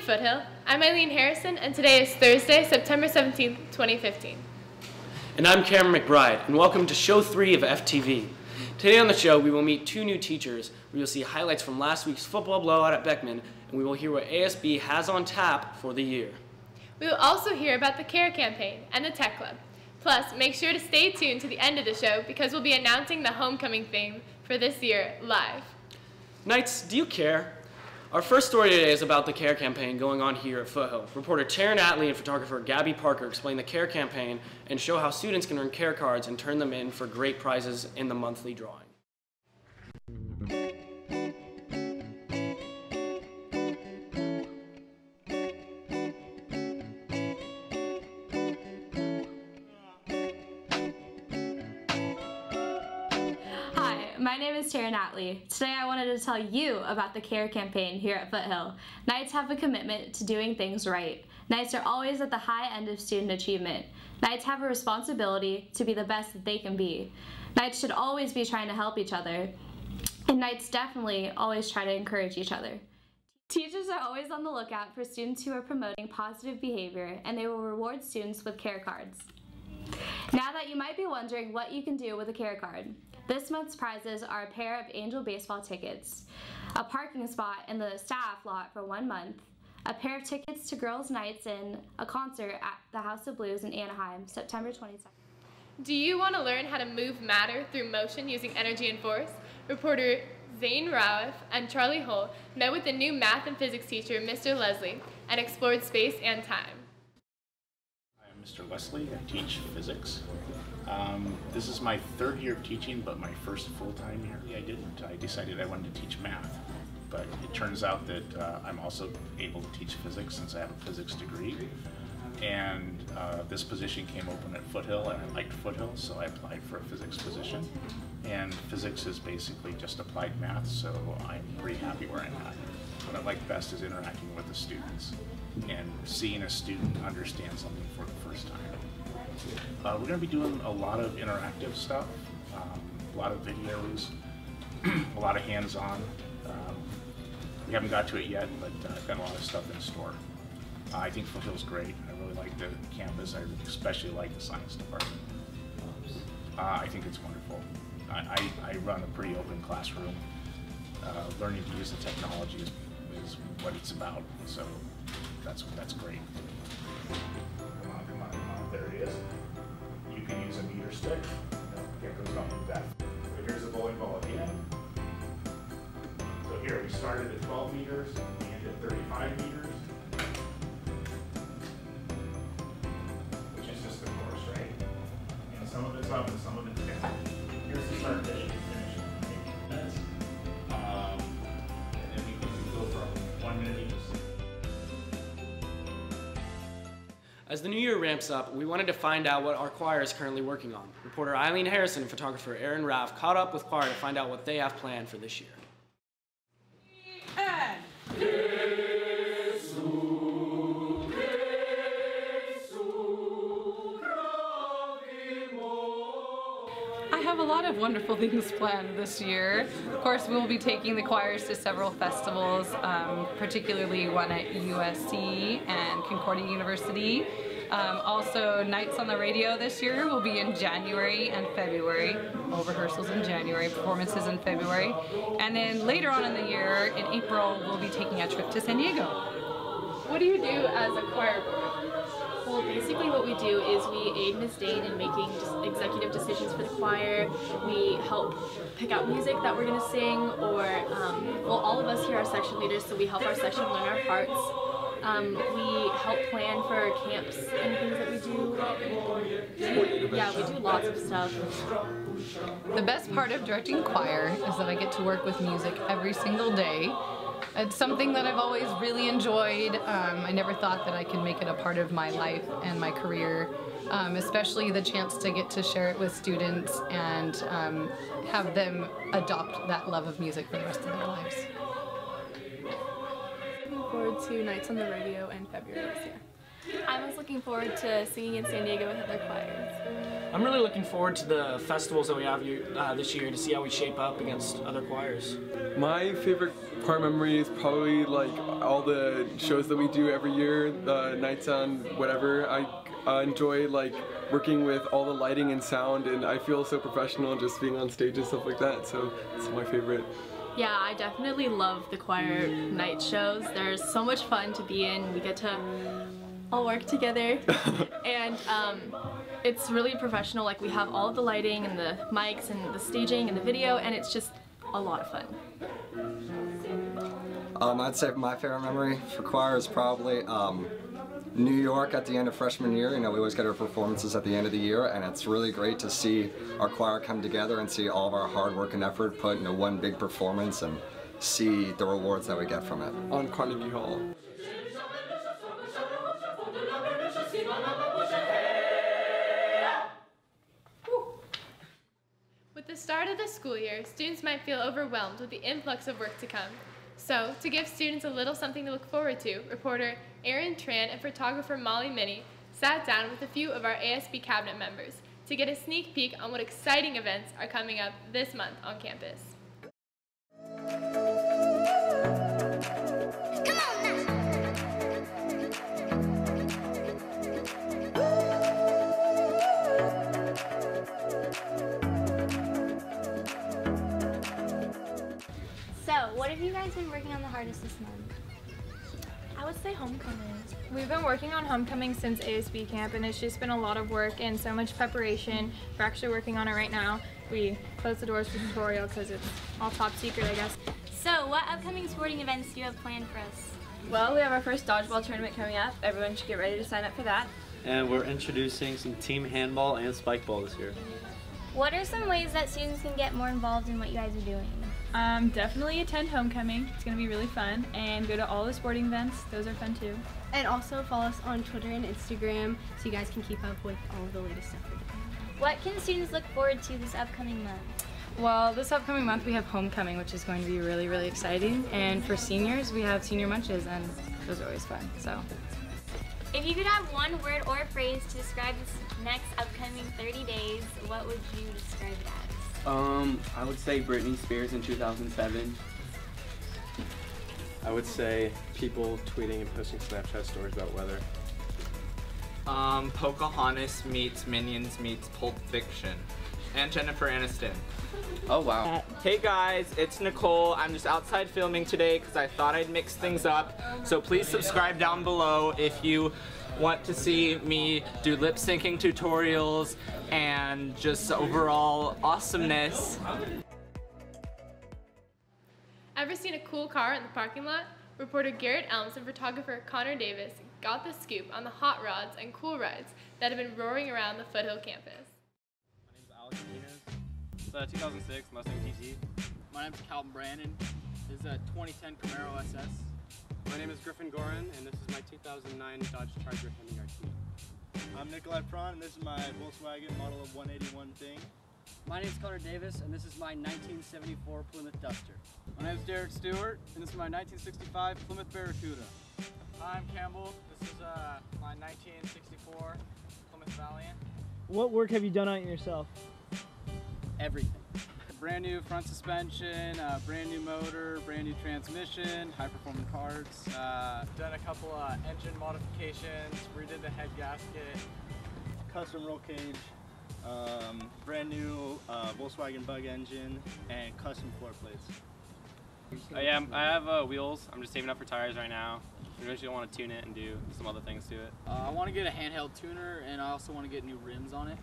Foothill. I'm Aileen Harrison, and today is Thursday, September 17th, 2015. And I'm McBride, and welcome to Show 3 of FTV. Today on the show, we will meet two new teachers. We will see highlights from last week's football blowout at Beckman, and we will hear what ASB has on tap for the year. We will also hear about the CARE campaign and the Tech Club. Plus, make sure to stay tuned to the end of the show because we'll be announcing the homecoming theme for this year live. Knights, do you care? Our first story today is about the CARE campaign going on here at Foothill. Reporter Taryn Attlee and photographer Gabby Parker explain the CARE campaign and show how students can earn CARE cards and turn them in for great prizes in the monthly drawing. My name is Taryn Attlee. Today I wanted to tell you about the CARE campaign here at Foothill. Knights have a commitment to doing things right. Knights are always at the high end of student achievement. Knights have a responsibility to be the best that they can be. Knights should always be trying to help each other, and Knights definitely always try to encourage each other. Teachers are always on the lookout for students who are promoting positive behavior, and they will reward students with CARE cards. Now that you might be wondering what you can do with a CARE card, this month's prizes are a pair of Angel baseball tickets, a parking spot in the staff lot for 1 month, a pair of tickets to girls' nights in a concert at the House of Blues in Anaheim, September 22nd. Do you want to learn how to move matter through motion using energy and force? Reporter Zane Rawif and Charlie Hull met with the new math and physics teacher, Mr. Leslie, and explored space and time. I'm Mr. Leslie. I teach physics. This is my third year of teaching, but my first full-time year. I decided I wanted to teach math, but it turns out that I'm also able to teach physics since I have a physics degree. And this position came open at Foothill, and I liked Foothill, so I applied for a physics position. And physics is basically just applied math, so I'm pretty happy where I'm at. What I like best is interacting with the students and seeing a student understand something for the first time. We're going to be doing a lot of interactive stuff, a lot of videos, a lot of hands-on. We haven't got to it yet, but I've got a lot of stuff in store. I think Footill's great. I really like the campus. I especially like the science department. I think it's wonderful. I run a pretty open classroom. Learning to use the technology is what it's about, so that's great. Come on, there it is. You can use a meter stick. Geckos don't do that. So here's a bowling ball again. So here we started at 12 meters, we ended at 35 meters. Which is just the course, right? And some of it's up and some of it's down. Here's the start finish. And then we can go from 1 minute each. As the new year ramps up, we wanted to find out what our choir is currently working on. Reporter Aileen Harrison and photographer Aaron Raff caught up with choir to find out what they have planned for this year. I have a lot of wonderful things planned this year. Of course, we will be taking the choirs to several festivals, particularly one at USC and Concordia University. Also, Nights on the Radio this year will be in January and February. All rehearsals in January, performances in February. And then later on in the year, in April, we'll be taking a trip to San Diego. What do you do as a choir board? Well, basically what we do is we aid Ms. Dane in making executive decisions for the choir. We help pick out music that we're going to sing, or, well, all of us here are section leaders, so we help our section learn our parts. We help plan for camps and things that we do. Yeah, we do lots of stuff. The best part of directing choir is that I get to work with music every single day. It's something that I've always really enjoyed. I never thought that I could make it a part of my life and my career, especially the chance to get to share it with students and have them adopt that love of music for the rest of their lives. Looking forward to Nights on the Radio in February this year. I was looking forward to singing in San Diego with other choirs. I'm really looking forward to the festivals that we have this year to see how we shape up against other choirs. My favorite choir memory is probably like all the shows that we do every year, the nights on whatever. I enjoy like working with all the lighting and sound, and I feel so professional just being on stage and stuff like that, so it's my favorite. Yeah, I definitely love the choir night shows. They're so much fun to be in. We get to all work together, and it's really professional. Like, we have all of the lighting and the mics and the staging and the video, and it's just a lot of fun. I'd say my favorite memory for choir is probably New York at the end of freshman year. You know, we always get our performances at the end of the year, and it's really great to see our choir come together and see all of our hard work and effort put into one big performance and see the rewards that we get from it. On Carnegie Hall. With the start of the school year, students might feel overwhelmed with the influx of work to come. So, to give students a little something to look forward to, reporter Aaron Tran and photographer Molly Minnie sat down with a few of our ASB cabinet members to get a sneak peek on what exciting events are coming up this month on campus. So, what have you guys been working on the hardest this month? I would say homecoming. We've been working on homecoming since ASB camp, and it's just been a lot of work and so much preparation. We're actually working on it right now. We closed the doors for tutorial because it's all top secret, I guess. So, what upcoming sporting events do you have planned for us? Well, we have our first dodgeball tournament coming up. Everyone should get ready to sign up for that. And we're introducing some team handball and spike ball this year. What are some ways that students can get more involved in what you guys are doing? Definitely attend homecoming. It's going to be really fun. And go to all the sporting events. Those are fun too. And also follow us on Twitter and Instagram so you guys can keep up with all of the latest stuff we're doing. What can students look forward to this upcoming month? Well, this upcoming month we have homecoming, which is going to be really, really exciting. And for seniors, we have senior munches, and those are always fun. So, if you could have one word or phrase to describe this next upcoming 30 days, what would you describe it as? I would say Britney Spears in 2007. I would say people tweeting and posting Snapchat stories about weather. Pocahontas meets Minions meets Pulp Fiction. And Jennifer Aniston. Oh wow. Hey guys, it's Nicole. I'm just outside filming today because I thought I'd mix things up. So please subscribe down below if you want to see me do lip syncing tutorials and just overall awesomeness. Ever seen a cool car in the parking lot? Reporter Garrett Elms and photographer Connor Davis got the scoop on the hot rods and cool rides that have been roaring around the Foothill campus. It's a 2006 Mustang GT. My name is Calvin Brandon. This is a 2010 Camaro SS. My name is Griffin Gorin, and this is my 2009 Dodge Charger Hemi RT. I'm Nikolai Prawn, and this is my Volkswagen model of 181 Thing. My name is Connor Davis, and this is my 1974 Plymouth Duster. My name is Derek Stewart, and this is my 1965 Plymouth Barracuda. I'm Campbell. This is my 1964 Plymouth Valiant. What work have you done on it yourself? Everything. Brand new front suspension, brand new motor, brand new transmission, high performing parts. Done a couple engine modifications, redid the head gasket. Custom roll cage, brand new Volkswagen Bug engine, and custom floor plates. Yeah, I have wheels. I'm just saving up for tires right now. Eventually I want to tune it and do some other things to it. I want to get a handheld tuner, and I also want to get new rims on it.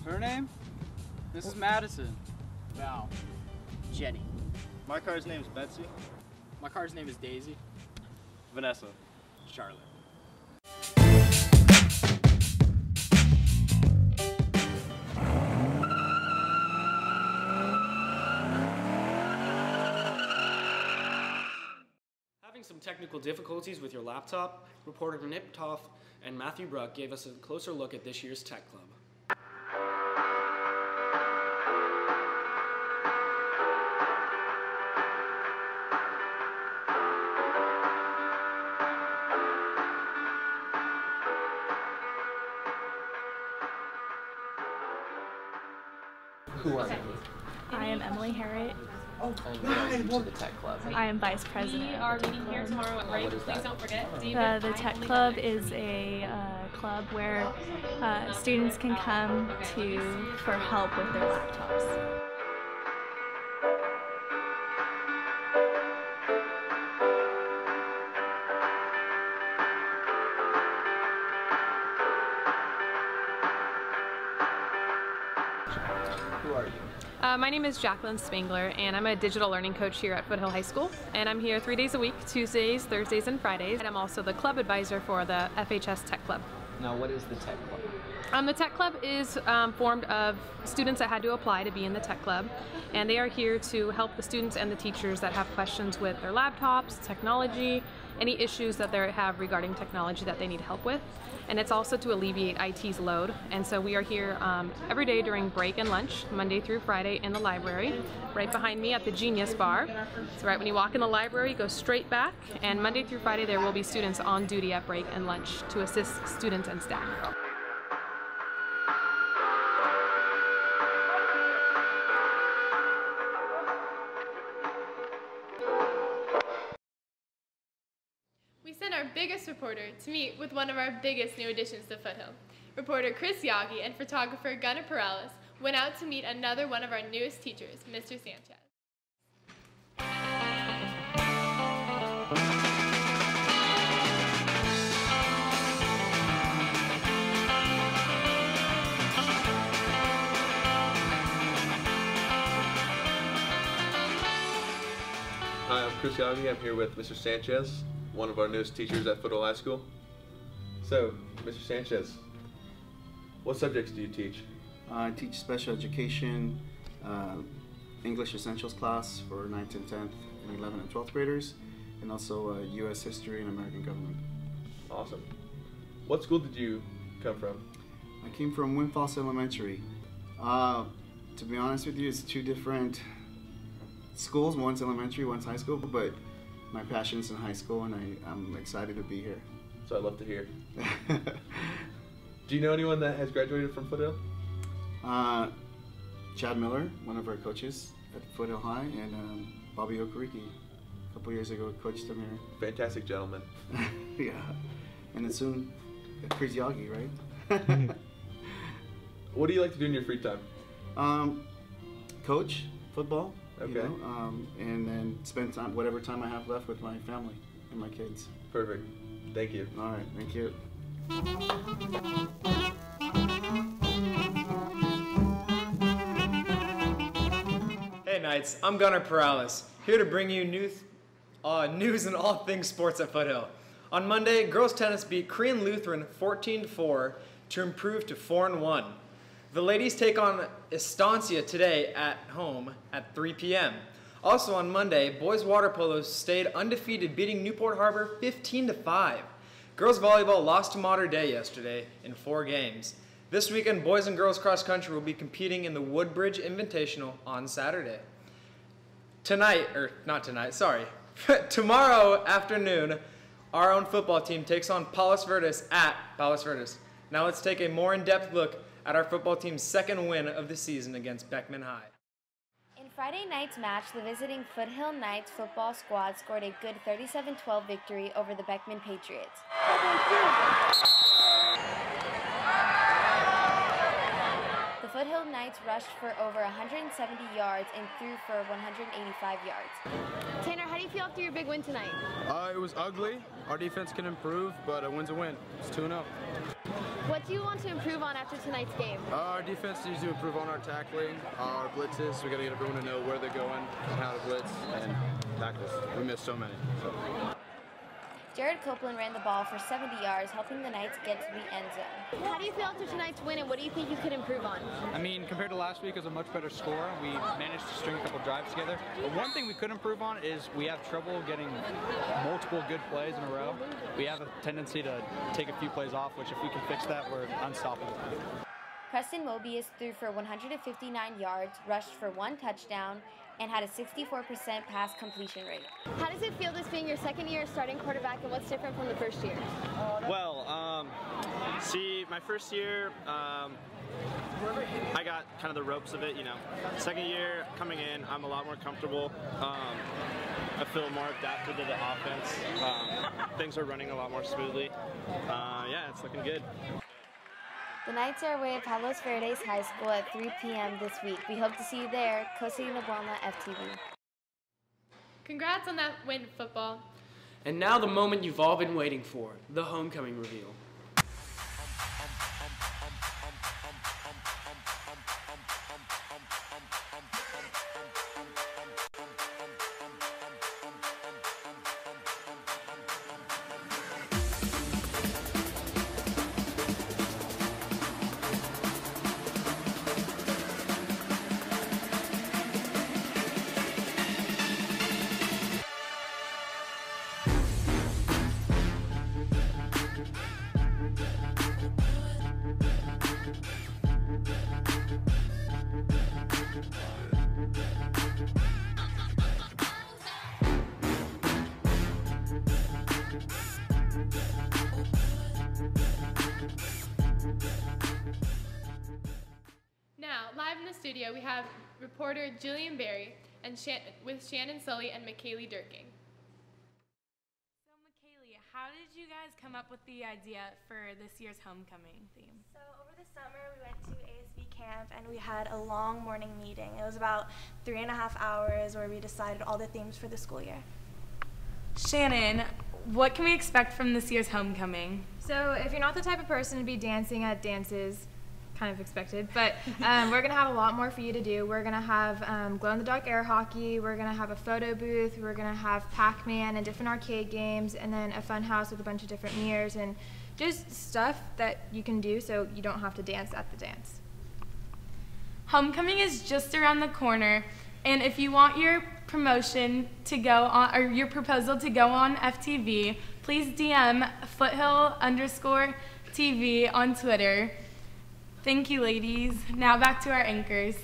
Her name? This is Madison. Val. Jenny. My car's name is Betsy. My car's name is Daisy. Vanessa. Charlotte. Having some technical difficulties with your laptop, reporter Nip Toff and Matthew Bruck gave us a closer look at this year's Tech Club. Who are you? I am Emily Harriet. And what are you to the Tech Club? I am Vice President. We are meeting here tomorrow at break. What is that? Please don't forget. The Tech Club is a club where students can come for help with their laptops. Who are you? My name is Jacqueline Spangler, and I'm a digital learning coach here at Foothill High School. And I'm here 3 days a week, Tuesdays, Thursdays, and Fridays. And I'm also the club advisor for the FHS Tech Club. Now, what is the Tech Club? The Tech Club is formed of students that had to apply to be in the Tech Club, and they are here to help the students and the teachers that have questions with their laptops, technology, any issues that they have regarding technology that they need help with. And it's also to alleviate IT's load. And so we are here every day during break and lunch, Monday through Friday in the library. Right behind me at the Genius Bar. So right when you walk in the library, go straight back. And Monday through Friday, there will be students on duty at break and lunch to assist students and staff. We sent our biggest reporter to meet with one of our biggest new additions to Foothill. Reporter Chris Yagi and photographer Gunnar Perales went out to meet another one of our newest teachers, Mr. Sanchez. Hi, I'm Chris Yagi. I'm here with Mr. Sanchez, one of our newest teachers at Foothill High School. So, Mr. Sanchez, what subjects do you teach? I teach special education, English Essentials class for 9th and 10th and 11th and 12th graders, and also U.S. history and American government. Awesome. What school did you come from? I came from Windfalls Elementary. To be honest with you, it's two different schools. One's elementary, one's high school, but my passion's in high school, and I'm excited to be here. So I'd love to hear. Do you know anyone that has graduated from Foothill? Chad Miller, one of our coaches at Foothill High, and Bobby Okariki, a couple years ago, coached him here. Fantastic gentlemen. Yeah, and then soon, Chris Yagi, right? What do you like to do in your free time? Coach football. Okay. You know, and then spend time, whatever time I have left with my family and my kids. Perfect. Thank you. All right, thank you. Hey Knights, I'm Gunnar Perales, here to bring you news and all things sports at Foothill. On Monday, girls tennis beat Korean Lutheran 14-4 to improve to 4-1. The ladies take on Estancia today at home at 3 p.m. Also on Monday, boys water polo stayed undefeated, beating Newport Harbor 15-5. Girls volleyball lost to Mater Dei yesterday in 4 games. This weekend, boys and girls cross country will be competing in the Woodbridge Invitational on Saturday. Tomorrow afternoon, our own football team takes on Palos Verdes at Palos Verdes. Now let's take a more in-depth look at our football team's second win of the season against Beckman High. In Friday night's match, the visiting Foothill Knights football squad scored a good 37-12 victory over the Beckman Patriots. The Foothill Knights rushed for over 170 yards and threw for 185 yards. Tanner, how do you feel after your big win tonight? It was ugly. Our defense can improve, but a win's a win. It's 2-0. What do you want to improve on after tonight's game? Our defense needs to improve on our tackling, our blitzes. We got to get everyone to know where they're going and how to blitz and tackles. We missed so many. Jared Copeland ran the ball for 70 yards, helping the Knights get to the end zone. How do you feel after tonight's win, and what do you think you could improve on? I mean, compared to last week, it was a much better score. We managed to string a couple drives together. But one thing we could improve on is we have trouble getting multiple good plays in a row. We have a tendency to take a few plays off, which if we can fix that, we're unstoppable. Preston Mobius threw for 159 yards, rushed for 1 touchdown, and had a 64% pass completion rate. How does it feel this being your second year starting quarterback, and what's different from the first year? Well, see, my first year, I got kind of the ropes of it, you know. Second year coming in, I'm a lot more comfortable. I feel more adapted to the offense. Things are running a lot more smoothly. Yeah, it's looking good. The Knights are away at Palos Verdes High School at 3 p.m. this week. We hope to see you there. Kosi Nabwama, FTV. Congrats on that win, football. And now the moment you've all been waiting for, the homecoming reveal. Now, live in the studio, we have reporter Jillian Berry and with Shannon Sully and McKaylee Durking. So, McKaylee, how did you guys come up with the idea for this year's homecoming theme? So over the summer we went to ASB camp and we had a long morning meeting. It was about 3.5 hours where we decided all the themes for the school year. Shannon, what can we expect from this year's homecoming? So if you're not the type of person to be dancing at dances, kind of expected, but we're going to have a lot more for you to do. We're going to have glow-in-the-dark air hockey, we're going to have a photo booth, we're going to have Pac-Man and different arcade games, and then a fun house with a bunch of different mirrors and just stuff that you can do so you don't have to dance at the dance. Homecoming is just around the corner, and if you want your promotion to go on, or your proposal to go on FTV, please DM Foothill_TV on Twitter. Thank you, ladies. Now back to our anchors.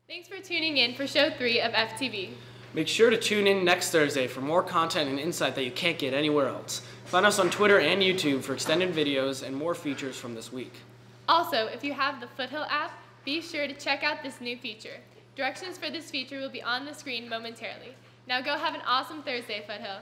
Thanks for tuning in for Show 3 of FTV. Make sure to tune in next Thursday for more content and insight that you can't get anywhere else. Find us on Twitter and YouTube for extended videos and more features from this week. Also, if you have the Foothill app, be sure to check out this new feature. Directions for this feature will be on the screen momentarily. Now go have an awesome Thursday, Foothill.